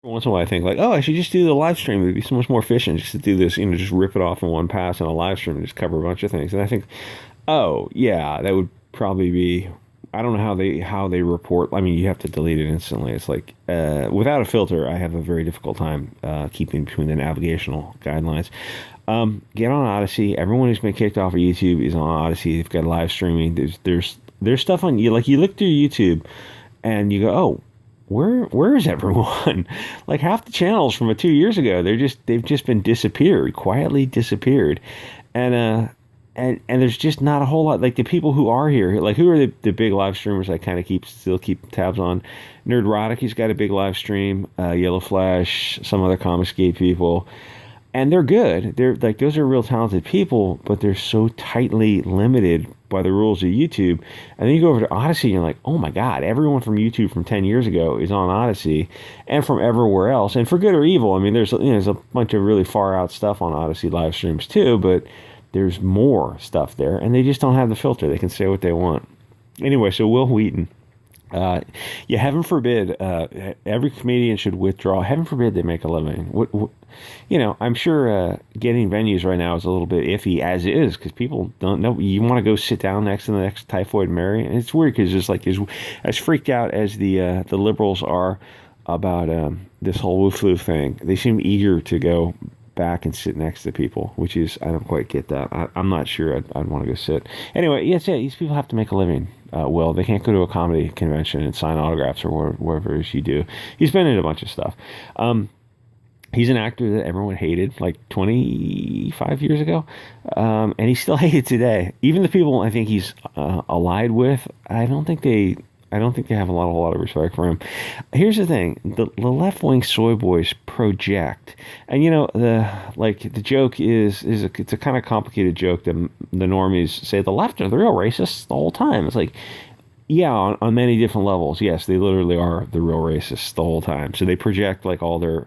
Once in a while, I think like, oh, I should just do the live stream. It'd be so much more efficient just to do this, just rip it off in one pass on a live stream and just cover a bunch of things. And I think, oh yeah, that would probably be. I don't know how they report. I mean, you have to delete it instantly. It's like without a filter, I have a very difficult time keeping between the navigational guidelines. Get on Odysee. Everyone who's been kicked off of YouTube is on Odysee. They've got live streaming. There's stuff on you. Like you look through YouTube, and you go, oh, where is everyone? Like half the channels from 2 years ago, they've just been disappeared, quietly disappeared, and there's just not a whole lot. Like the people who are here, like who are the big live streamers I kind of still keep tabs on. Nerdrotic, he's got a big live stream. Yellow Flash, some other Comicsgate people, and they're good. They're like those are real talented people, but they're so tightly limited by the rules of YouTube. And then you go over to Odysee and you're like, oh my God, everyone from YouTube from 10 years ago is on Odysee and from everywhere else. And for good or evil, I mean, there's a bunch of really far out stuff on Odysee live streams too, but there's more stuff there and they just don't have the filter. They can say what they want. Anyway, so Will Wheaton. Yeah, heaven forbid, every comedian should withdraw. Heaven forbid they make a living. I'm sure getting venues right now is a little bit iffy as is because people don't know. You want to go sit down next to the next Typhoid Mary, and it's weird because it's like as freaked out as the liberals are about this whole woo-flu thing. They seem eager to go back and sit next to people, which is I don't quite get that. I'm not sure I'd want to go sit. Anyway, yeah, these people have to make a living. Well, they can't go to a comedy convention and sign autographs or whatever it is you do. He's been in a bunch of stuff. He's an actor that everyone hated like 25 years ago, and he's still hated today. Even the people I think he's allied with, I don't think they have a whole lot of respect for him. Here's the thing: the left wing soy boys project, and the joke it's a kind of complicated joke that the normies say the left are the real racists the whole time. It's like, yeah, on many different levels, yes, they literally are the real racists the whole time. So they project like all their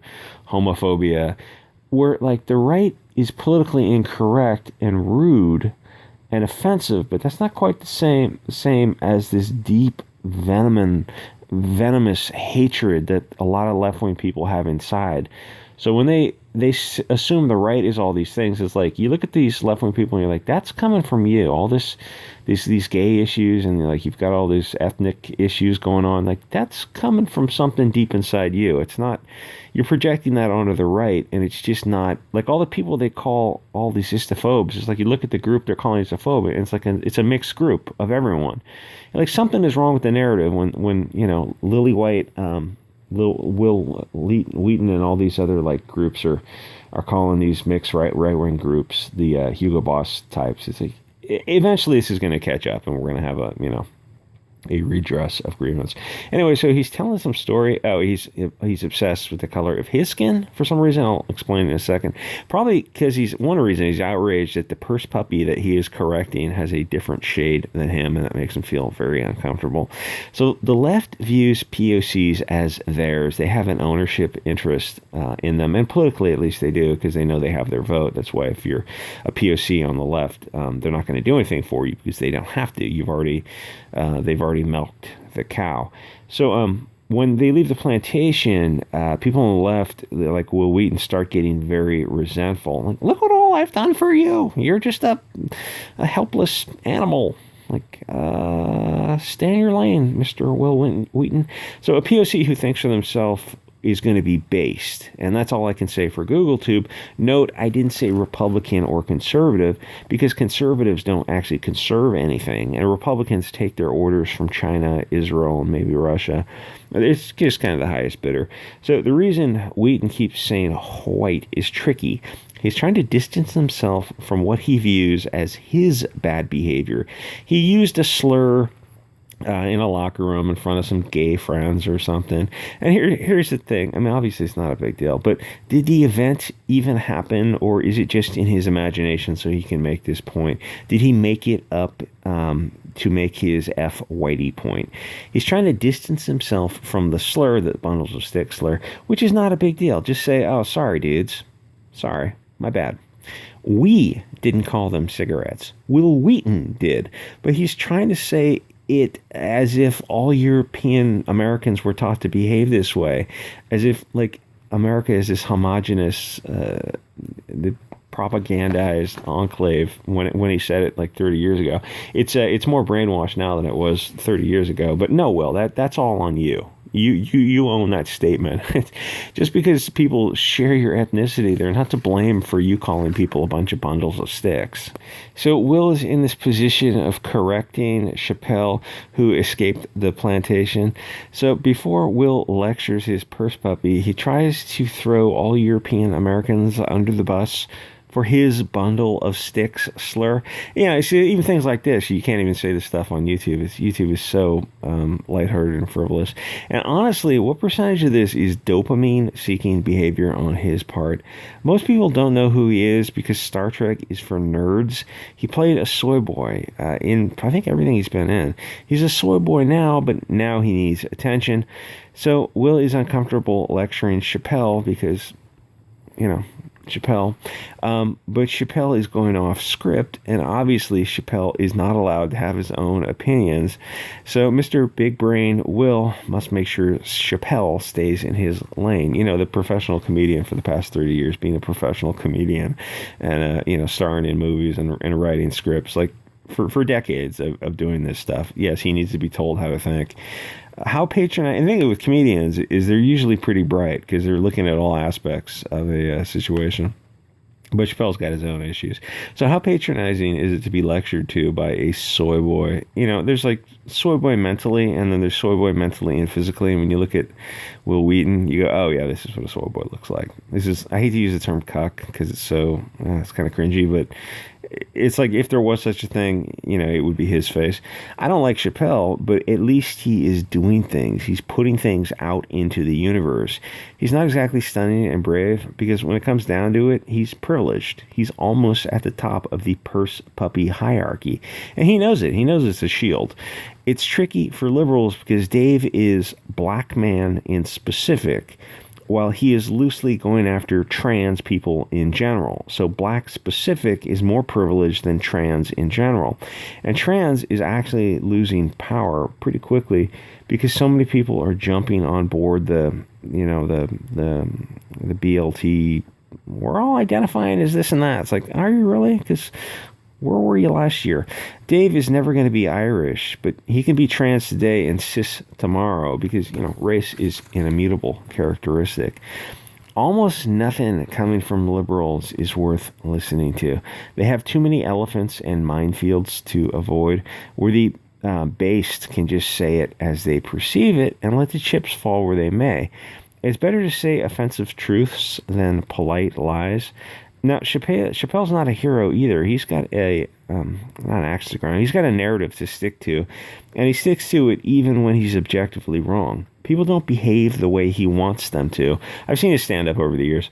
homophobia, where like the right is politically incorrect and rude and offensive, but that's not quite the same as this deep venomous hatred that a lot of left-wing people have inside. So when they assume the right is all these things, it's like you look at these left-wing people and you're like, that's coming from you. All these gay issues and like you've got all these ethnic issues going on. Like that's coming from something deep inside you. It's not you're projecting that onto the right, and it's just not like all the people they call all these istophobes. It's like you look at the group they're calling istophobic, and it's like it's a mixed group of everyone. And like something is wrong with the narrative when Lily White. Will Wheaton and all these other like groups are calling these mixed right wing groups the Hugo Boss types. It's like eventually this is going to catch up, and we're going to have a redress of grievance. Anyway, so he's telling some story. Oh, he's obsessed with the color of his skin for some reason. I'll explain in a second. Probably because one reason he's outraged that the purse puppy that he is correcting has a different shade than him, and that makes him feel very uncomfortable. So the left views POCs as theirs. They have an ownership interest in them, and politically at least they do, because they know they have their vote. That's why if you're a POC on the left, they're not going to do anything for you because they don't have to. They've already milked the cow. So when they leave the plantation, people on the left, like Will Wheaton, start getting very resentful. Like, look what all I've done for you. You're just a helpless animal. Like, stay in your lane, Mr. Will Wheaton. So a POC who thinks for themselves is going to be based. And that's all I can say for GoogleTube. Note, I didn't say Republican or conservative because conservatives don't actually conserve anything. And Republicans take their orders from China, Israel, and maybe Russia. It's just kind of the highest bidder. So the reason Wheaton keeps saying white is tricky. He's trying to distance himself from what he views as his bad behavior. He used a slur in a locker room in front of some gay friends or something. And here's the thing. I mean, obviously it's not a big deal, but did the event even happen, or is it just in his imagination so he can make this point? Did he make it up to make his F Whitey point? He's trying to distance himself from the slur, the bundles of sticks slur, which is not a big deal. Just say, oh, sorry, dudes. Sorry, my bad. We didn't call them cigarettes. Will Wheaton did. But he's trying to say it as if all European Americans were taught to behave this way, as if like America is this homogenous, the propagandized enclave when he said it like 30 years ago. It's more brainwashed now than it was 30 years ago. But no, Will, that's all on you. You own that statement. Just because people share your ethnicity, they're not to blame for you calling people a bunch of bundles of sticks. So Will is in this position of correcting Chappelle, who escaped the plantation. So before Will lectures his purse puppy, he tries to throw all European Americans under the bus for his bundle of sticks slur. Yeah, see, even things like this, you can't even say this stuff on YouTube. YouTube is so lighthearted and frivolous. And honestly, what percentage of this is dopamine-seeking behavior on his part? Most people don't know who he is because Star Trek is for nerds. He played a soy boy in, I think, everything he's been in. He's a soy boy now, but now he needs attention. So Will is uncomfortable lecturing Chappelle because, Chappelle. But Chappelle is going off script, and obviously Chappelle is not allowed to have his own opinions. So Mr. Big Brain Will must make sure Chappelle stays in his lane. The professional comedian for the past 30 years being a professional comedian and, starring in movies and writing scripts, like for decades of doing this stuff. Yes, he needs to be told how to think. How patronizing, I think with comedians is they're usually pretty bright because they're looking at all aspects of a situation. But Chappelle's got his own issues. So how patronizing is it to be lectured to by a soy boy? There's like soy boy mentally, and then there's soy boy mentally and physically. And when you look at Will Wheaton, you go, oh yeah, this is what a soy boy looks like. I hate to use the term cuck because it's so, it's kind of cringy, but it's like if there was such a thing, it would be his face. I don't like Chappelle, but at least he is doing things. He's putting things out into the universe. He's not exactly stunning and brave because when it comes down to it, he's privileged. He's almost at the top of the purse puppy hierarchy. And he knows it. He knows it's a shield. It's tricky for liberals because Dave is black man in specific, while he is loosely going after trans people in general. So black specific is more privileged than trans in general. And trans is actually losing power pretty quickly because so many people are jumping on board the BLT. We're all identifying as this and that. It's like, are you really? Because where were you last year? Dave is never going to be Irish, but he can be trans today and cis tomorrow because, race is an immutable characteristic. Almost nothing coming from liberals is worth listening to. They have too many elephants and minefields to avoid, where the based can just say it as they perceive it and let the chips fall where they may. It's better to say offensive truths than polite lies. Now, Chappelle's not a hero either. He's got not an axe to grind. He's got a narrative to stick to, and he sticks to it even when he's objectively wrong. People don't behave the way he wants them to. I've seen his stand-up over the years.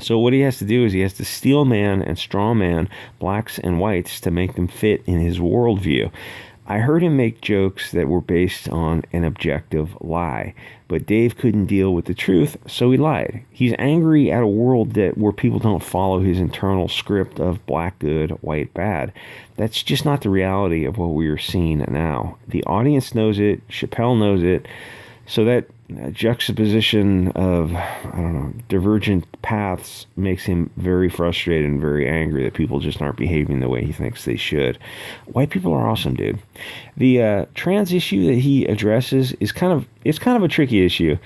So what he has to do is he has to steel man and straw man blacks and whites to make them fit in his worldview. I heard him make jokes that were based on an objective lie, but Dave couldn't deal with the truth, so he lied. He's angry at a world where people don't follow his internal script of black good, white bad. That's just not the reality of what we are seeing now. The audience knows it, Chappelle knows it, so that juxtaposition of, divergent paths makes him very frustrated and very angry that people just aren't behaving the way he thinks they should. White people are awesome, dude. The trans issue that he addresses is kind of a tricky issue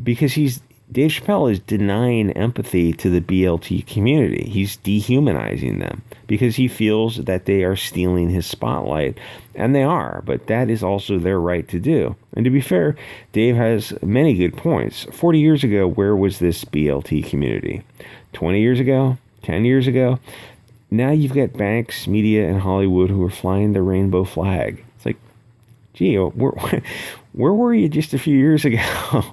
because Dave Chappelle is denying empathy to the BLT community. He's dehumanizing them because he feels that they are stealing his spotlight, and they are, but that is also their right to do. And to be fair, Dave has many good points. 40 years ago, where was this BLT community? 20 years ago? 10 years ago? Now you've got banks, media, and Hollywood who are flying the rainbow flag. It's like, gee, where were you just a few years ago?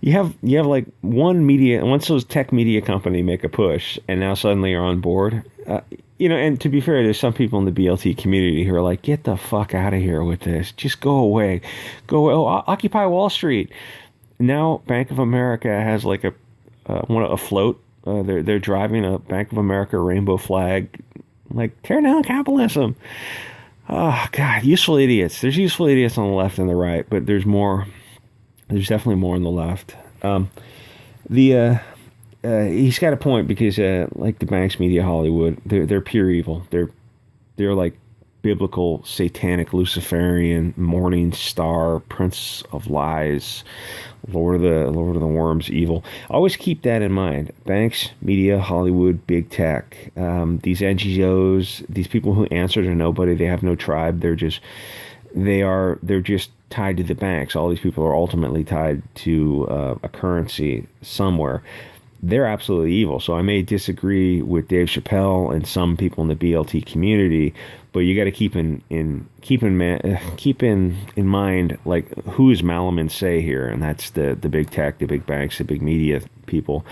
You have like once those tech media company make a push and now suddenly you're on board. And to be fair, there's some people in the BLT community who are like, get the fuck out of here with this. Just go away. Occupy Wall Street. Now Bank of America has like a float. They're driving a Bank of America rainbow flag. Like, tear down capitalism. Oh God, useful idiots. There's useful idiots on the left and the right, but there's more. There's definitely more on the left. The He's got a point because like the banks, media, Hollywood, they're pure evil. They're like biblical, satanic, Luciferian, morning star, prince of lies, Lord of the Worms, evil. Always keep that in mind. Banks, media, Hollywood, big tech, these NGOs, these people who answer to nobody. They have no tribe. They're just tied to the banks. All these people are ultimately tied to a currency somewhere. They're absolutely evil. So I may disagree with Dave Chappelle and some people in the BLT community, but you got to keep in mind like who is Malaman say here, and that's the big tech, the big banks, the big media people,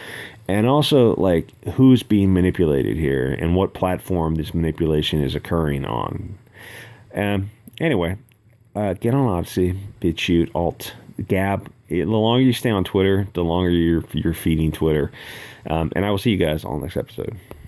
and also like who's being manipulated here and what platform this manipulation is occurring on. Anyway, get on Odysee, Bit Chute, Alt, Gab. The longer you stay on Twitter, the longer you're feeding Twitter. And I will see you guys on the next episode.